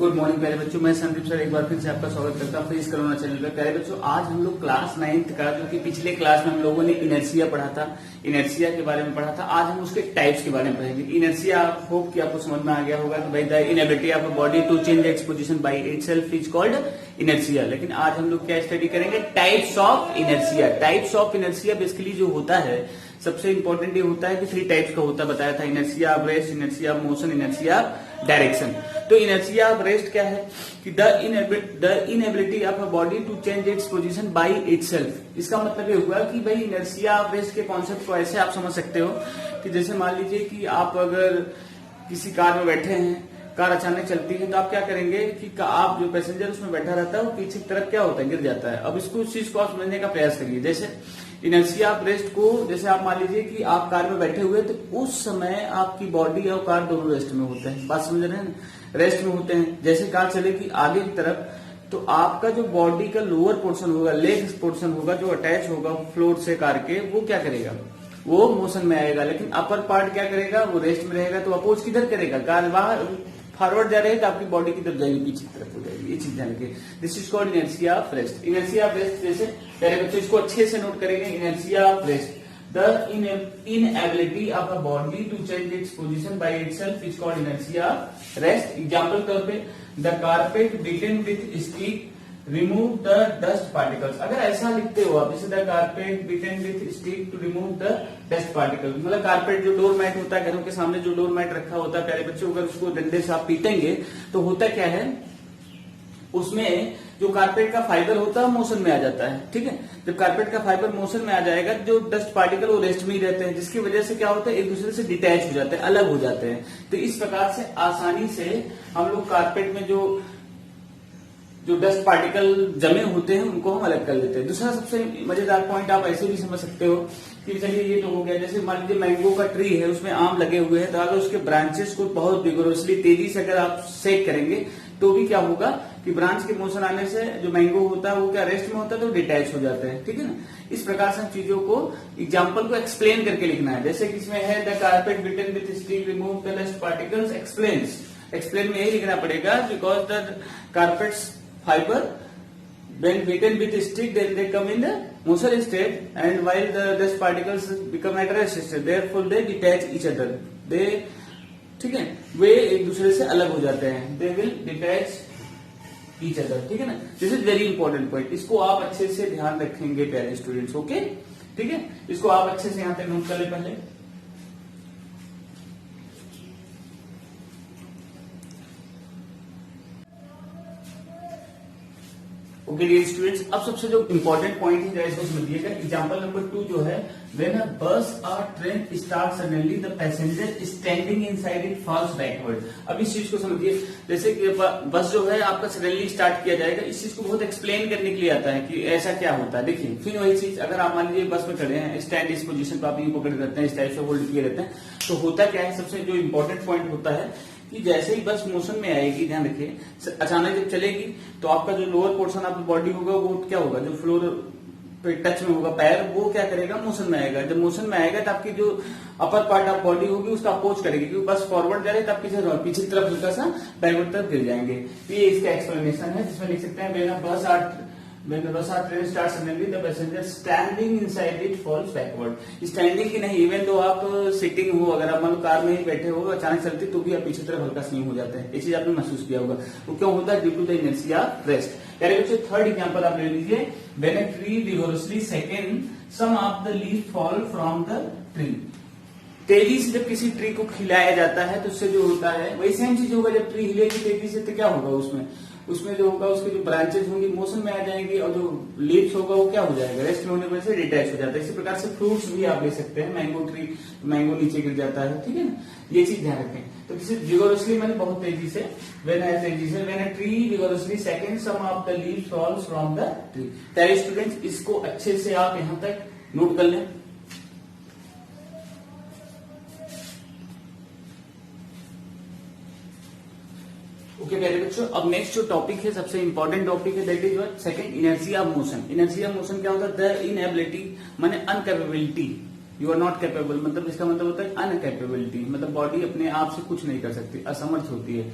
Good morning प्यारे बच्चों, मैं संदीप सर एक बार फिर से आपका स्वागत करता हूँ फिजिक्स कोरोना चैनल पर। प्यारे बच्चों, आज हम लोग क्लास 9th का, जो कि पिछले क्लास में हम लोगों ने इनर्शिया पढ़ा था, इनर्शिया के बारे में पढ़ा था। आज हम उसके टाइप्स के बारे में पढ़ेंगे। इनर्शिया होप कि आपको समझ में आ गया होगा कि भाई the inability of a body to change its position by itself is called inertia. लेकिन आज हम लोग क्या स्टडी करेंगे? Types of inertia. Types of inertia basically जो होता है, सबसे इंपॉर्टेंट ये होता है कि 3 टाइप्स का होता है, बताया था। Inertia of rest, inertia of motion, inertia of direction. तो इनर्शिया ऑफ रेस्ट क्या है कि the inability of a body to change its position by itself. इसका मतलब ये हुआ कि भाई इनर्शिया ऑफ रेस्ट के कॉन्सेप्ट को ऐसे आप समझ सकते हो कि जैसे मान लीजिए कि आप अगर किसी कार में बैठे हैं, कार अचानक चलती है, तो आप क्या करेंगे कि आप जो पैसेंजर उसमें बैठा रहता है वो पीछे की तरफ क्या होता है, गिर जाता है। अब इसको उस चीज को आप समझने का प्रयास करिए। जैसे इनर्शिया ऑफ रेस्ट को, जैसे आप मान लीजिए कि आप कार में बैठे हुए, तो उस समय आपकी बॉडी और कार दोनों रेस्ट में होते हैं। बात समझ रहे हैं ना? रेस्ट में होते हैं। जैसे कार चलेगी आगे की तरफ, तो आपका जो बॉडी का लोअर पोर्शन होगा, लेग पोर्शन होगा, जो अटैच होगा फ्लोर से कार के, वो क्या करेगा? वो मोशन में आएगा। लेकिन अपर पार्ट क्या करेगा? वो रेस्ट में रहेगा। तो अपोज किधर करेगा? कार बाहर फॉरवर्ड जा रही है तो आपकी बॉडी की तरफ जाएगी, पीछे की तरफ हो जाएगी। ये चीज जान के this is called inertia of rest. Inertia of rest, जैसे पहले बच्चों इसको अच्छे से नोट करेंगे। Inertia of rest, the inability of a body to change its position by itself is called inertia of rest. Example तौर पे, the carpet beaten with stick remove the dust particles. अगर ऐसा लिखते हो आप, जैसे the carpet beaten with stick to remove the dust particles, मतलब carpet जो डोर मैट होता है, घरों के सामने जो डोर मैट रखा होता है प्यारे बच्चों, अगर उसको डंडे से आप पीटेंगे तो होता क्या है, उसमें जो कारपेट का फाइबर होता है मोशन में आ जाता है। ठीक है, जब कारपेट का फाइबर मोशन में आ जाएगा, जो डस्ट पार्टिकल वो रेस्ट में ही रहते हैं, जिसकी वजह से क्या होता है, एक दूसरे से डिटैच हो जाते हैं, अलग हो जाते हैं। तो इस प्रकार से आसानी से हम लोग कारपेट में जो डस्ट पार्टिकल जमे होते हैं उनको हम अलग कर लेते हैं। दूसरा सबसे मजेदार पॉइंट आप ऐसे भी समझ सकते हो कि चलिए ये तो हो गया, जैसे मान लीजिए मैंगो का ट्री है, उसमें आम लगे हुए हैं, तो अगर उसके ब्रांचेस को बहुत विगोरसली तेजी से अगर आप सेक करेंगे तो भी क्या होगा कि ब्रांच के मोशन आने से जो मैंगो होता है वो क्या रेस्ट में होता है, तो डिटैच हो जाते हैं। ठीक है ना? इस प्रकार से चीजों को, एग्जाम्पल को एक्सप्लेन करके लिखना है। जैसे कि इसमें है the carpet beaten with stick remove the dust particles explains. Explain में यही लिखना पड़ेगा, because the carpets fiber when beaten with stick then they come in the motion state, and while the dust particles become at rest state, therefore they detach each other, they, ठीक है, वे एक दूसरे से अलग हो जाते हैं, they will detach each other। ठीक है ना? This is very important point, इसको आप अच्छे से ध्यान रखेंगे प्यारे स्टूडेंट्स। ओके, ठीक है, इसको आप अच्छे से यहाँ तक नोट कर ले पहले। ओके डियर स्टूडेंट्स, अब सबसे जो इंपॉर्टेंट पॉइंट है इसको समझिएगा। एग्जांपल नंबर 2 जो है, व्हेन अ बस और train start suddenly the passenger standing inside it falls backward. अब इस चीज को समझिए। जैसे कि बस जो है आपका सडनली स्टार्ट किया जाएगा, इस चीज को बहुत एक्सप्लेन करने के लिए आता है कि ऐसा क्या होता है। देखिए फिर वही चीज, अगर आप मान लीजिए बस में खड़े हैं, स्टैंड इस पोजीशन पर आप यूं पकड़ रहते हैं, इस टाइप से होल्ड किए रहते हैं, तो होता क्या है, सबसे जो इंपॉर्टेंट पॉइंट होता है कि जैसे ही बस मोशन में आएगी, ध्यान रखिए, अचानक जब चलेगी तो आपका जो लोअर पोर्शन ऑफ बॉडी होगा वो क्या होगा, जो फ्लोर पे टच में होगा पैर, वो क्या करेगा, मोशन में आएगा। जब मोशन में आएगा तो आपकी जो अपर पार्ट ऑफ बॉडी होगी उसका अपोज करेगी, क्योंकि बस फॉरवर्ड जा रहे तो आप पीछे की तरफ हल्का सा बैकवर्ड तरफ गिर जाएंगे। तो ये इसका एक्सप्लेनेशन है, जिसमें लिख सकते हैं when the bus or train starts suddenly the passenger standing inside it falls backward। Standing की नहीं, इवन तो आप सिटिंग हो, अगर आप मान लो कार में ही बैठे हो, अचानक चलती तो भी आप पीछे तरफ हल्का स्विंग हो जाते हैं। ये चीज आपने महसूस किया होगा। वो क्यों होता है? Due to the inertia rest. यानी बच्चों थर्ड एग्जांपल आप ले लीजिए, when a tree vigorously second some of the leaf fall from the tree. तेजी से जब किसी ट्री को खिलाया जाता है तो उससे जो होता है वही सेम चीज होगा। जब ट्री हिलेगी तेजी से तो क्या होगा, उसमें जो होगा, उसके जो ब्रांचेस होंगी मोशन में आ जाएंगी, और जो लीव्स होगा वो क्या हो जाएगा, रेस्ट में होने की वजह से डिटैच हो जाता है। इसी प्रकार से फ्रूट्स भी आप ले सकते हैं। मैंगो ट्री, मैंगो नीचे गिर जाता है। ठीक है ना? ये चीज ध्यान रखें। तो किसी विगोरसली मैंने बहुत तेजी से, when a tree vigorously second some of the leaves falls from the tree. प्यारे स्टूडेंट्स, इसको अच्छे से आप यहां तक नोट कर लें। ओके प्यारे बच्चों, अब नेक्स्ट जो टॉपिक है, सबसे इंपॉर्टेंट टॉपिक है, that is what, second, inertia of motion. Inertia of motion क्या होता है? द इनएबिलिटी माने अनकैपेबिलिटी, यू आर नॉट कैपेबल, मतलब इसका मतलब होता है अनकैपेबिलिटी, मतलब बॉडी अपने आप से कुछ नहीं कर सकती, असमर्थ होती है।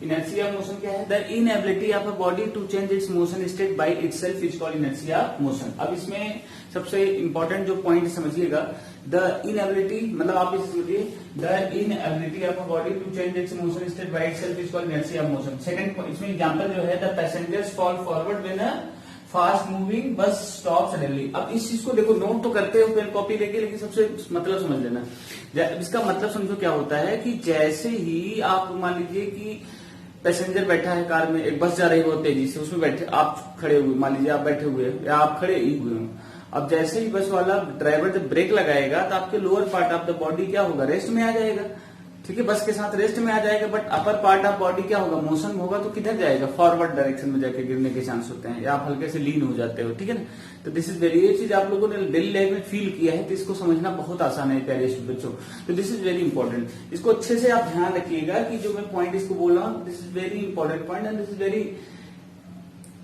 इनर्शिया मोशन क्या है? The inability of a body to change its motion state by itself is called inertia motion. अब इसमें सबसे इंपॉर्टेंट जो पॉइंट समझिएगा, द इनएबिलिटी मतलब आप इसे समझिए, the inability of a body to change its motion state by itself is called inertia motion. Second इसमें एग्जांपल जो है, the passengers fall forward when a fast moving bus stop suddenly. अब इस चीज को देखो, नोट तो करते हो पेन कॉपी लेके, लेकिन सबसे मतलब समझ लेना। इसका मतलब समझो क्या होता है कि जैसे ही आप मान लीजिए कि पैसेंजर बैठा है कार में, एक बस जा रही है बहुत तेजी से, उसमें बैठे आप खड़े हुए, मान लीजिए आप बैठे हुए या आप खड़े ही हुए हो। अब जैसे ही बस वाला ड्राइवर जब ब्रेक लगाएगा तो आपके lower part of the body क्या होगा? रेस्ट में आ जाएगा। ठीक है, बस के साथ रेस्ट में आ जाएगा, but upper part of body क्या होगा? मोशन में होगा। तो किधर जाएगा? फॉरवर्ड डायरेक्शन में जाके गिरने के चांस होते हैं, या आप हल्के से लीन हो जाते हो। ठीक है ना, तो दिस इज वेरी, ये चीज आप लोगों ने डेली लाइफ में फील किया है, तो इसको समझना बहुत आसान है प्यारे बच्चों। तो दिस इज वेरी इंपॉर्टेंट, इसको अच्छे से आप ध्यान रखिएगा कि जो मैं पॉइंट इसको बोल रहा हूँ, this is very important point and this is very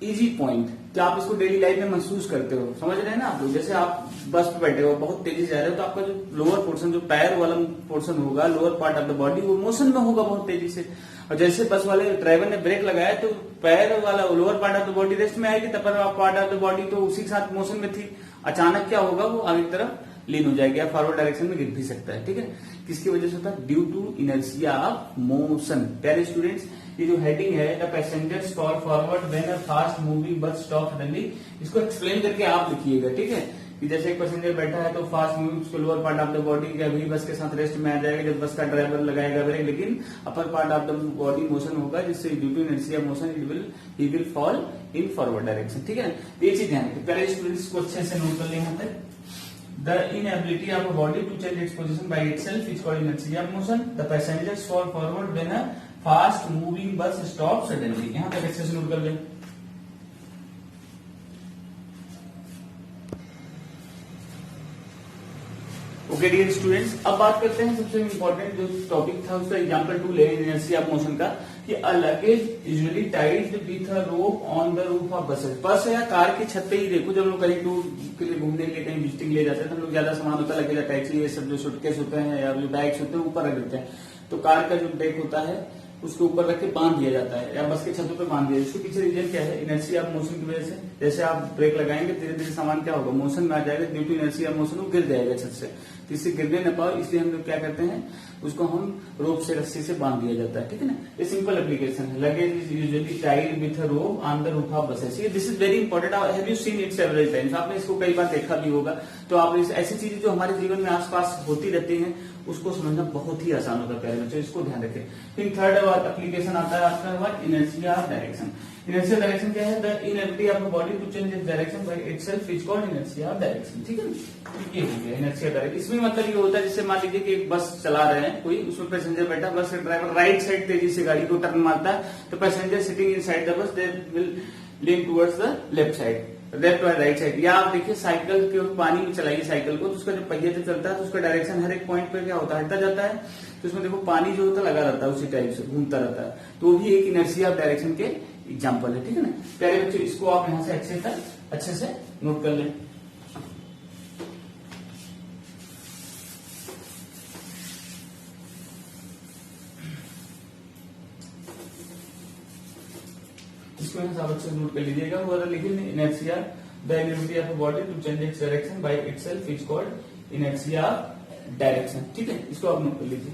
easy point कि आप इसको डेली लाइफ में महसूस करते हो। समझ रहे हैं ना आप लोग? जैसे आप बस पे बैठे हो, बहुत तेजी से जा रहे हो, तो आपका जो लोअर पोर्शन, जो पैर वाला पोर्शन होगा, lower part of the body, वो मोशन में होगा बहुत तेजी से। और जैसे बस वाले ड्राइवर ने ब्रेक लगाया तो पैर वाला lower part of the body rest में आएगी, अपर पार्ट ऑफ द बॉडी तो उसी के साथ मोशन में थी। अचानक क्या होगा? वो आगे की तरफ लीन हो जाएगी, या फॉरवर्ड डायरेक्शन में गिर भी सकता है। ठीक है, किसकी वजह से होता है? Due to inertia of motion. प्यारे स्टूडेंट्स, ये जो हेडिंग है, the passengers fall forward when a fast moving bus stop suddenly, इसको एक्सप्लेन करके आप लिखिएगा। ठीक है, कि जैसे एक पैसेंजर बैठा है तो फास्ट मूविंग, उसको lower part of the body क्या भी बस के साथ रेस्ट में आ जाएगा जब बस का ड्राइवर लगाएगा ब्रेक, लेकिन upper part of the body motion होगा, जिससे due to inertia motion he will fall in forward direction. ठीक है, ये चीज ध्यान रखिए। पहले स्टूडेंट्स को अच्छे से नोट कर लें यहाँ तक। The inability of a body to change its position by itself is called inertia of motion. The passengers fall forward when a fast moving bus stops suddenly. यहाँ तक अच्छे से नोट कर लें। ओके डियर स्टूडेंट्स, अब बात करते हैं सबसे इंपॉर्टेंट जो टॉपिक था उसका एग्जांपल 2 ले, इनर्शिया ऑफ मोशन का, कि a luggage usually tied with a rope on the roof of buses. Bus या कार की छत पे ही देखो, जब लोग कहीं टूर के लिए घूमने के लिए कहीं विजिटिंग ले जाते हैं तो हम लोग ज्यादा सामान होता है लगेज अटैची, ये सब जो सूटकेस होते हैं या जो बैग्स होते हैं ऊपर रख देते हैं। तो कार का जो ब्रेक होता है उसके ऊपर रख के बांध दिया जाता है, या बस के छतों पे बांध दिया जाता है। इसके पीछे रीजन क्या है? इनर्शिया ऑफ मोशन की वजह से। जैसे आप ब्रेक लगाएंगे धीरे धीरे सामान क्या होगा? मोशन में आ जाएगा, due to inertia of motion वो गिर जाएगा छत से। तो इससे गिरने न पाओ, इसलिए हम लोग क्या करते हैं, उसको हम रोप से, रस्सी से बांध दिया जाता है। ठीक है ना, ये सिंपल एप्लीकेशन है। Luggage is usually tied with a rope on the roof of buses. This is very important. Have you seen it several times? आपने इसको कई बार देखा भी होगा। तो आप ऐसी चीजें जो हमारे जीवन में आसपास होती रहती हैं उसको समझना बहुत ही आसान होता है प्यारे बच्चों, इसको ध्यान रखें। फिर थर्ड एप्लीकेशन आता है आपका inertia of direction. Inertia direction क्या है? The inability of the body to change its direction by itself is called inertia of direction. ठीक है, ये हो गया इनर्शिया डायरेक्शन। इसमें मतलब ये होता है, जैसे मान लीजिए कि एक बस चला रहे हैं कोई, उसमें पैसेंजर बैठा, बस का ड्राइवर राइट साइड तेजी से गाड़ी को टर्न मारता है, तो passenger sitting in side the bus they will lean towards the left side, left और राइट साइड। या आप देखिए साइकिल के पानी में चलाइए साइकिल को, तो उसका जो पहिया जो चलता है तो उसका डायरेक्शन हर एक पॉइंट पे क्या होता है? हटता जाता है। तो उसमें देखो पानी जो होता है लगा रहता है, उसी टाइप से घूमता रहता है। तो वो भी एक इनर्शिया ऑफ डायरेक्शन के एग्जाम्पल है। ठीक है ना प्यारे बच्चों, इसको आप यहां से अच्छे से नोट कर लें। इसको आप अच्छे से नोट कर लीजिएगा। वो लेकिन inertia, the inability of a body to change its direction by itself is called inertia of direction. ठीक है, इसको आप नोट कर लीजिए।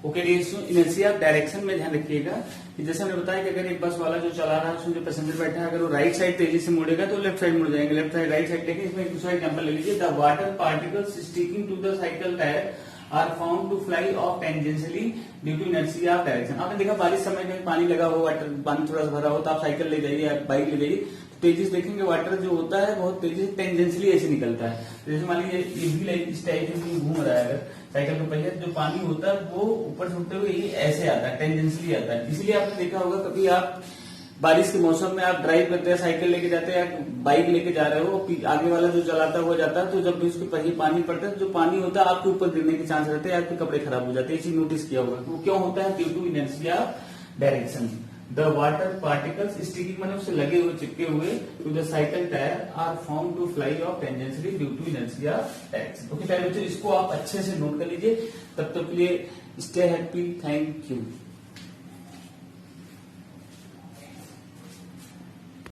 ओके, इनर्शिया ऑफ डायरेक्शन में ध्यान रखिएगा कि जैसे हमने बताया कि अगर एक बस वाला जो चला रहा है उसमें जो पैसेंजर बैठा है, अगर वो राइट साइड तेजी से मुड़ेगा तो लेफ्ट साइड मुड़ जाएंगे, लेफ्ट साइड राइट साइड। लेकिन इसमें एक दूसरा एग्जांपल ले लीजिए, the water particles sticking to the cycle tyre are found to fly off tangentially due to inertia of direction. आपने देखा बारिश समय में पानी लगा हो, वाटर पानी थोड़ा सा भरा हो, तो आप साइकिल ले जाइए या बाइक ले जाइए, तेजी से देखेंगे वाटर जो होता है बहुत तेजी से टेंजेंशियली ऐसे निकलता है। जैसे मान लीजिए ये भी इस टाइप से घूम रहा है अगर साइकिल का पहिया, जो पानी होता है वो ऊपर से उठते हुए ये ऐसे आता है, टेंजेंशियली आता है। इसलिए आपने देखा होगा कभी आप बारिश के मौसम में आप ड्राइव करते हैं, साइकिल लेके जाते हैं या बाइक लेके जा रहे हो, आगे वाला जो चलाता हुआ जाता है, तो जब भी उसके पहिए पानी पड़ता है तो जो पानी होता है आपके ऊपर गिरने के चांस रहते हैं, आपके कपड़े खराब हो जाते हैं। ये चीज नोटिस किया होगा। वो क्यों होता है? Due to inertia direction. The water particles sticking मैंने उससे लगे हुए चिपके हुए to the cycle tyre are found to fly off tangentially due to inertia direction. Okay प्यारे बच्चों, इसको आप अच्छे से नोट कर लीजिए। तब तक के लिए स्टे हैप्पी, थैंक यू।